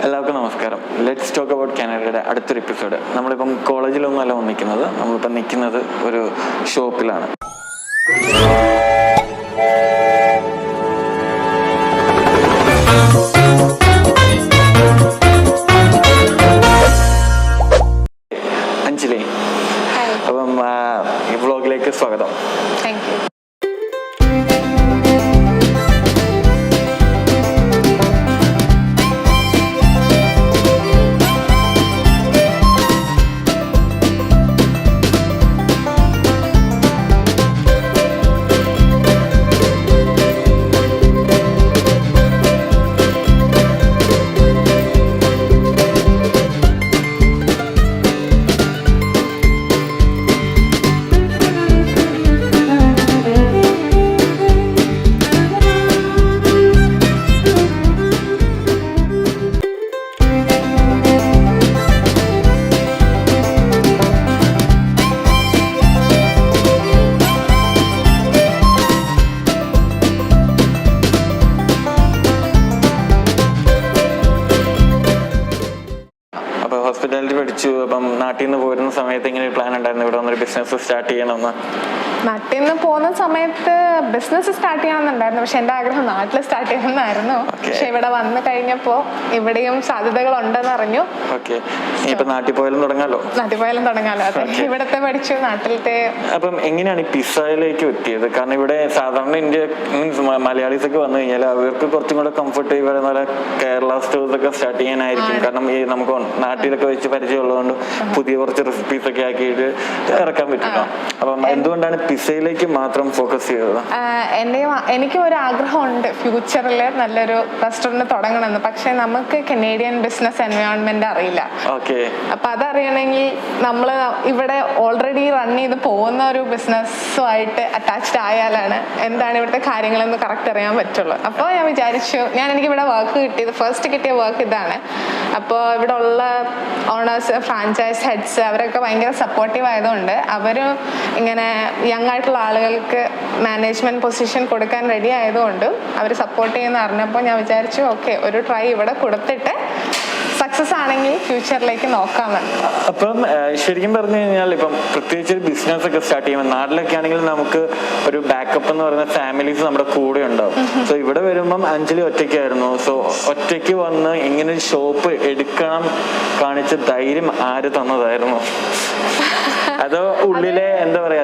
എല്ലാവർക്കും നമസ്കാരം. Let's talk about കാനഡയുടെ അടുത്തൊരു എപ്പിസോഡ്. നമ്മളിപ്പം കോളേജിലൊന്നുമല്ല വന്നിരിക്കുന്നത്, നമ്മളിപ്പം നിൽക്കുന്നത് ഒരു ഷോപ്പിലാണ്. അഞ്ജലി, അപ്പം ഈ വ്ളോഗിലേക്ക് സ്വാഗതം. Thank you. ഹോസ്പിറ്റാലിറ്റി പഠിച്ചു. അപ്പം നാട്ടിൽ നിന്ന് പോരുന്ന സമയത്ത് ഇങ്ങനെ പ്ലാൻ ഉണ്ടായിരുന്നു ഇവിടെ വന്നൊരു ബിസിനസ് സ്റ്റാർട്ട് ചെയ്യണമെന്ന്? നാട്ടിൽ നിന്ന് പോകുന്ന സമയത്ത് ബിസിനസ് സ്റ്റാർട്ട് ചെയ്യണമെന്നുണ്ടായിരുന്നു, പക്ഷെ എൻ്റെ ആഗ്രഹം നാട്ടിൽ സ്റ്റാർട്ട് ചെയ്യണമെന്നായിരുന്നു. പക്ഷെ ഇവിടെ വന്നു കഴിഞ്ഞപ്പോൾ ഇവിടെയും സാധ്യതകൾ ഉണ്ടെന്ന് അറിഞ്ഞു. ഓക്കെ, ഇപ്പൊ നാട്ടിൽ പോയാലും തുടങ്ങാലോ. അതെ, ഇവിടത്തെ പഠിച്ചു, നാട്ടിലത്തെ. അപ്പം എങ്ങനെയാണ് ഈ പിസ്സയിലേക്ക് എത്തിയത്? കാരണം ഇവിടെ സാധാരണ ഇന്ത്യ മീൻസ് മലയാളീസ് ഒക്കെ വന്നു കഴിഞ്ഞാൽ അവർക്ക് കുറച്ചും കൂടെ കംഫർട്ട് ഈ പറയുന്ന പോലെ കേരള സ്റ്റോഴ്സ് ഒക്കെ സ്റ്റാർട്ട് ചെയ്യാനായിരിക്കും. കാരണം ഈ നമുക്ക് നാട്ടിലൊക്കെ വെച്ച് പരിചയമുള്ളതുകൊണ്ട് പുതിയ കുറച്ച് റെസിപ്പീസ് ഒക്കെ ആക്കിയിട്ട് ഇറക്കാൻ പറ്റില്ല. അപ്പം എന്തുകൊണ്ടാണ് പിസ്സയിലേക്ക് മാത്രം ഫോക്കസ് ചെയ്തത്? എനിക്കും ഒരു ആഗ്രഹമുണ്ട് ഫ്യൂച്ചറിൽ നല്ലൊരു റെസ്റ്റോറൻറ്റ് തുടങ്ങണമെന്ന്. പക്ഷെ നമുക്ക് കനേഡിയൻ ബിസിനസ് എൻവയോൺമെന്റ് അറിയില്ല. അപ്പൊ അതറിയണമെങ്കിൽ നമ്മൾ ഇവിടെ ഓൾറെഡി റൺ ചെയ്ത് പോകുന്ന ഒരു ബിസിനസ്സുമായിട്ട് അറ്റാച്ച്ഡ് ആയാലാണ് എന്താണ് ഇവിടുത്തെ കാര്യങ്ങളെന്ന് കറക്റ്റ് അറിയാൻ പറ്റുള്ളൂ. അപ്പോൾ ഞാൻ വിചാരിച്ചു, എനിക്ക് ഇവിടെ വർക്ക് കിട്ടിയത് ഫസ്റ്റ് കിട്ടിയ വർക്ക് ഇതാണ്. അപ്പോൾ ഇവിടെ ഉള്ള ഓണേഴ്സ്, ഫ്രാഞ്ചൈസ് ഹെഡ്സ് അവരൊക്കെ ഭയങ്കര സപ്പോർട്ടീവ് ആയതുകൊണ്ട് അവർ ഇങ്ങനെ യങ് ആയിട്ടുള്ള ആളുകൾക്ക് മാനേജ്മെന്റ് പൊസിഷൻ കൊടുക്കാൻ റെഡി ആയതുകൊണ്ട് അവർ സപ്പോർട്ട് ചെയ്യുന്ന അറിഞ്ഞപ്പോൾ ഞാൻ വിചാരിച്ചു ഓക്കെ, ഒരു ട്രൈ ഇവിടെ കൊടുത്തിട്ട് സക്സസ് ആണെങ്കിൽ ഫ്യൂച്ചറിലേക്ക് നോക്കാമെന്ന്. അപ്പം ശരിക്കും പറഞ്ഞു കഴിഞ്ഞാൽ ഇപ്പം പ്രത്യേകിച്ച് ഒരു ബിസിനസ് ഒക്കെ സ്റ്റാർട്ട് ചെയ്യുമ്പോൾ നാട്ടിലൊക്കെ ആണെങ്കിൽ നമുക്ക് ഒരു ബാക്കപ്പ് എന്ന് പറയുന്ന ഫാമിലീസ് നമ്മുടെ കൂടെ ഉണ്ടാവും. സോ ഇവിടെ വരുമ്പം അഞ്ജലി ഒറ്റയ്ക്കായിരുന്നു. സോ ഒറ്റയ്ക്ക് വന്ന് ഇങ്ങനെ ഒരു ഷോപ്പ് എടുക്കണം കാണിച്ച ധൈര്യം ആര് തന്നതായിരുന്നു? അതോ ഉള്ളിലെ എന്താ പറയാ